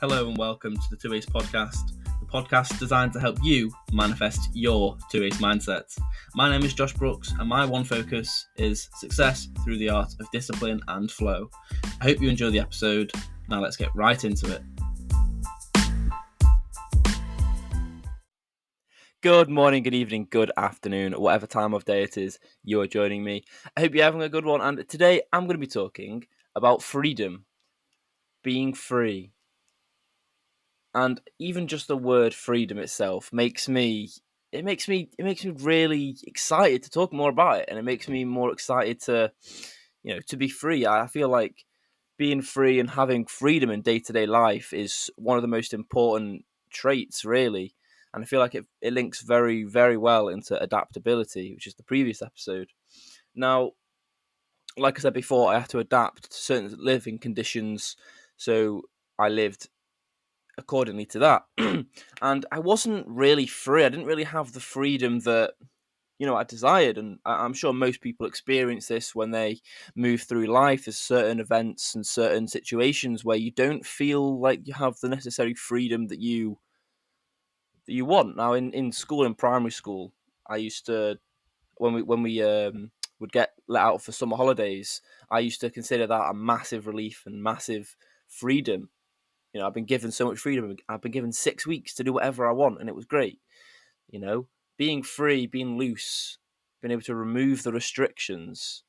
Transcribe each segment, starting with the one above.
Hello and welcome to the Two Ace Podcast, the podcast designed to help you manifest your Two Ace mindset. My name is Josh Brooks and my one focus is success through the art of discipline and flow. I hope you enjoy the episode. Now let's get right into it. Good morning, good evening, good afternoon, whatever time of day it is you are joining me. I hope you're having a good one, and today I'm going to be talking about freedom, being free. And even just the word freedom itself makes me really excited to talk more about it, and it makes me more excited to be free. I feel like being free and having freedom in day-to-day life is one of the most important traits, really. And I feel like it links very, very well into adaptability, which is the previous episode. Now, like I said before, I had to adapt to certain living conditions, so I lived accordingly to that. And I wasn't really free. I didn't really have the freedom that I desired, and I'm sure most people experience this when they move through life. There's certain events and certain situations where you don't feel like you have the necessary freedom that you want. Now, in school, in primary school, I used to when we would get let out for summer holidays, I used to consider that a massive relief and massive freedom. I've been given so much freedom. I've been given 6 weeks to do whatever I want, and it was great. Being free, being loose, being able to remove the restrictions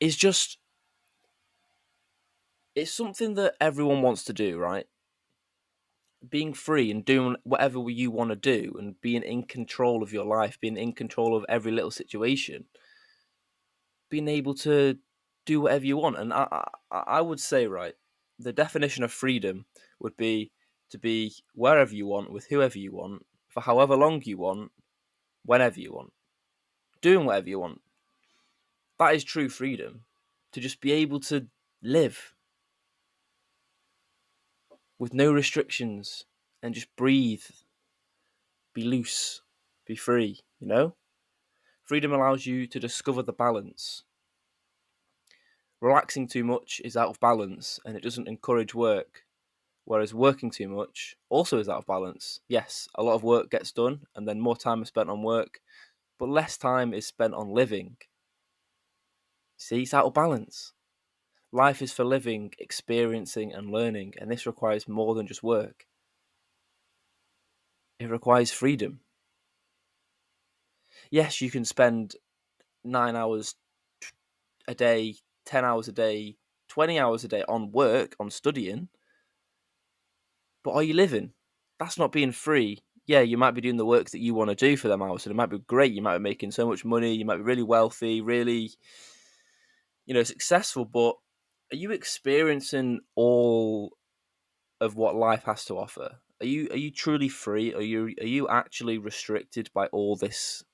is just, it's something that everyone wants to do, right? Being free and doing whatever you want to do and being in control of your life, being in control of every little situation, being able to do whatever you want. And I would say, right, the definition of freedom would be to be wherever you want, with whoever you want, for however long you want, whenever you want, doing whatever you want. That is true freedom. To just be able to live with no restrictions and just breathe, be loose, be free, Freedom allows you to discover the balance. Relaxing too much is out of balance and it doesn't encourage work, whereas working too much also is out of balance. Yes, a lot of work gets done and then more time is spent on work, but less time is spent on living. See, it's out of balance. Life is for living, experiencing, and learning, and this requires more than just work. It requires freedom. Yes, you can spend 9 hours a day, 10 hours a day, 20 hours a day on work, on studying, but are you living? That's not being free. Yeah, you might be doing the work that you want to do for them hours, and it might be great. You might be making so much money. You might be really wealthy, really, successful, but are you experiencing all of what life has to offer? Are you truly free? Are you actually restricted by all this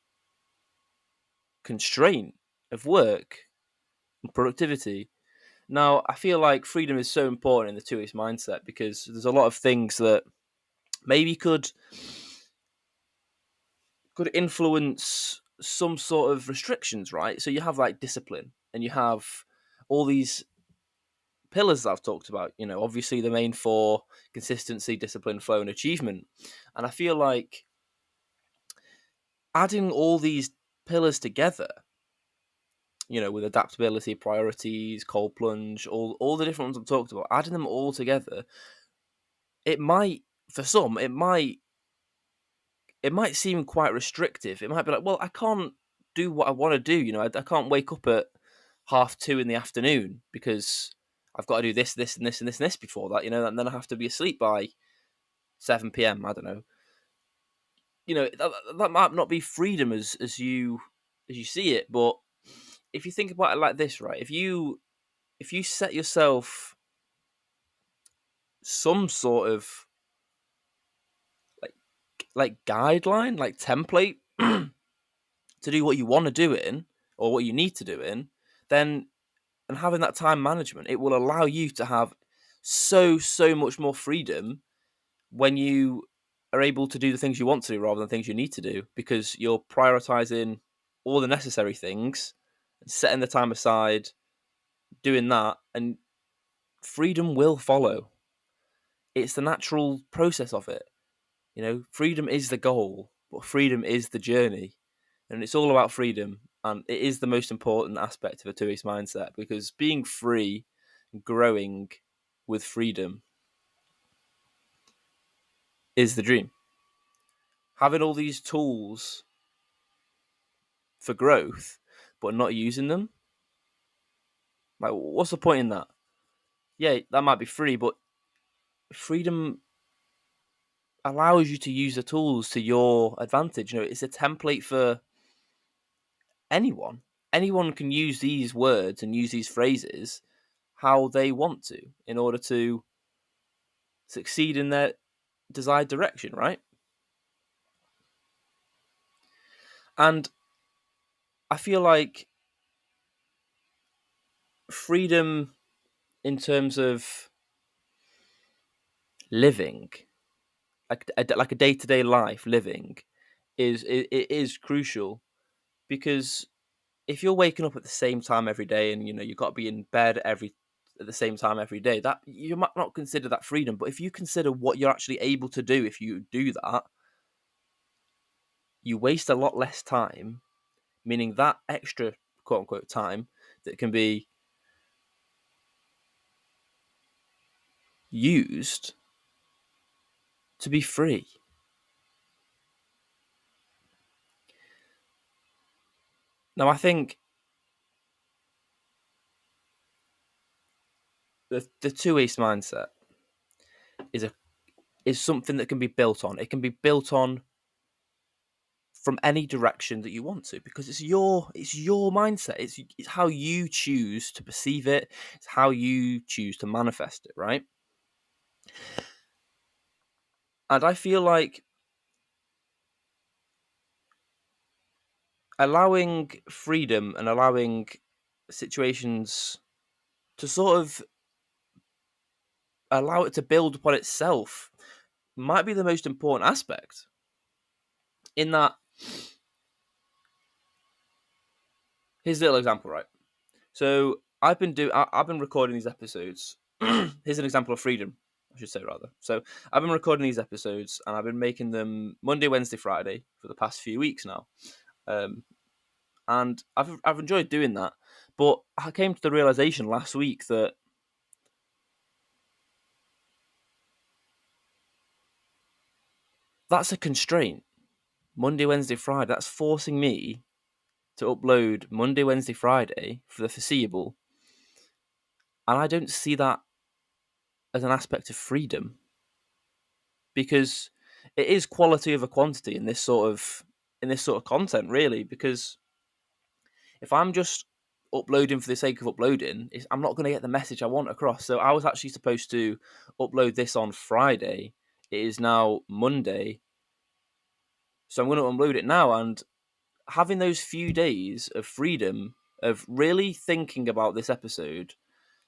constraint of work and productivity? Now, I feel like freedom is so important in the two-ace mindset because there's a lot of things that maybe could influence some sort of restrictions, right? So you have like discipline, and you have all these pillars that I've talked about. Obviously the main four: consistency, discipline, flow, and achievement. And I feel like adding all these pillars together, with adaptability, priorities, cold plunge, all the different ones I've talked about, adding them all together, it might, for some, it might seem quite restrictive. It might be like, well, I can't do what I want to do. I can't wake up at 2:30 in the afternoon because I've got to do this, this, and this, and this, and this before that. And then I have to be asleep by 7 p.m. I don't know. That might not be freedom as you see it, but if you think about it like this, right? If you set yourself some sort of like guideline, like template to do what you want to do in or what you need to do in, then, and having that time management, it will allow you to have so much more freedom when you are able to do the things you want to do rather than things you need to do, because you're prioritizing all the necessary things, setting the time aside, doing that, and freedom will follow. It's the natural process of it. Freedom is the goal, but freedom is the journey. And it's all about freedom. And it is the most important aspect of a 2 mindset, because being free, growing with freedom is the dream. Having all these tools for growth, but not using them, like, what's the point in that? Yeah, that might be free, but freedom allows you to use the tools to your advantage. It's a template for anyone. Anyone can use these words and use these phrases how they want to in order to succeed in their desired direction, right? And I feel like freedom in terms of living, like a day-to-day life living, is crucial, because if you're waking up at the same time every day, and you've got to be in bed at the same time every day, that you might not consider that freedom. But if you consider what you're actually able to do if you do that, you waste a lot less time, meaning that extra quote unquote time that can be used to be free. Now, I think the 2 mindset is something that can be built on. It can be built on from any direction that you want to, because it's your mindset. It's how you choose to perceive it. It's how you choose to manifest it, right? And I feel like allowing freedom and allowing situations to sort of allow it to build upon itself might be the most important aspect. In that, here's a little example, right? So I've been recording these episodes. Here's an example of freedom, I should say, rather. So I've been recording these episodes, and I've been making them Monday, Wednesday, Friday for the past few weeks now, and I've enjoyed doing that. But I came to the realization last week that that's a constraint. Monday, Wednesday, Friday. That's forcing me to upload Monday, Wednesday, Friday for the foreseeable, and I don't see that as an aspect of freedom, because it is quality over quantity in this sort of content, really. Because if I'm just uploading for the sake of uploading, I'm not going to get the message I want across. So I was actually supposed to upload this on Friday. It is now Monday, so I'm going to upload it now. And having those few days of freedom of really thinking about this episode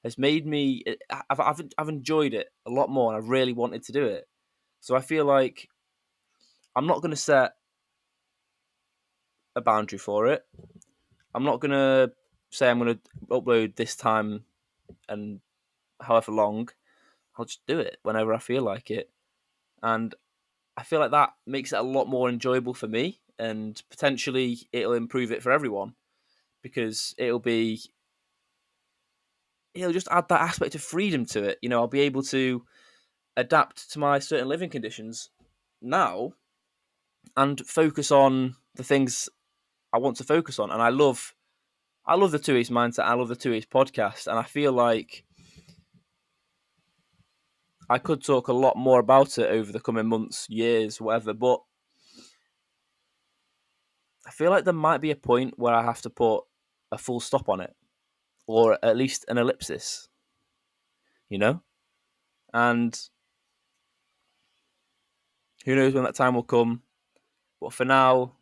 has made me. I've enjoyed it a lot more, and I really wanted to do it. So I feel like I'm not going to set a boundary for it. I'm not going to say I'm going to upload this time and however long. I'll just do it whenever I feel like it. And I feel like that makes it a lot more enjoyable for me, and potentially it'll improve it for everyone, because it'll just add that aspect of freedom to it. I'll be able to adapt to my certain living conditions now and focus on the things I want to focus on. And I love the 2 mindset. I love the 2 podcast, and I feel like I could talk a lot more about it over the coming months, years, whatever. But I feel like there might be a point where I have to put a full stop on it, or at least an ellipsis, you know? And who knows when that time will come. But for now,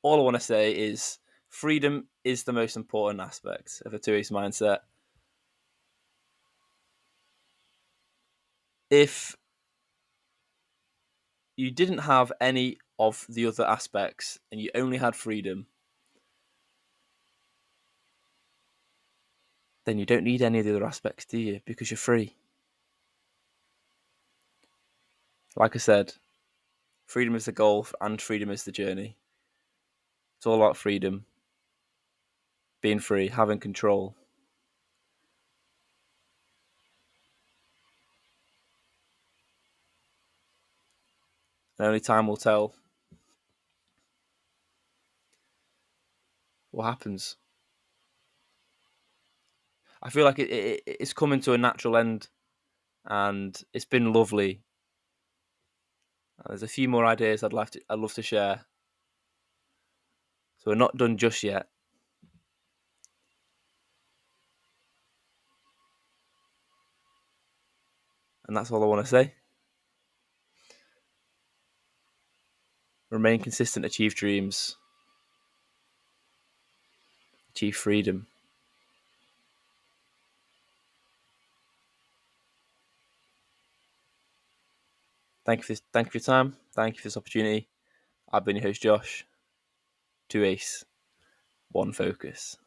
all I want to say is freedom is the most important aspect of a 2 mindset. If you didn't have any of the other aspects and you only had freedom, then you don't need any of the other aspects, do you? Because you're free. Like I said, freedom is the goal and freedom is the journey. It's all about freedom, being free, having control. And only time will tell what happens. I feel like it's coming to a natural end, and it's been lovely. There's a few more ideas I'd love to share. So we're not done just yet. And that's all I want to say. Remain consistent, achieve dreams, achieve freedom. Thank you for your time. Thank you for this opportunity. I've been your host, Josh. 2 Ace, 1 Focus.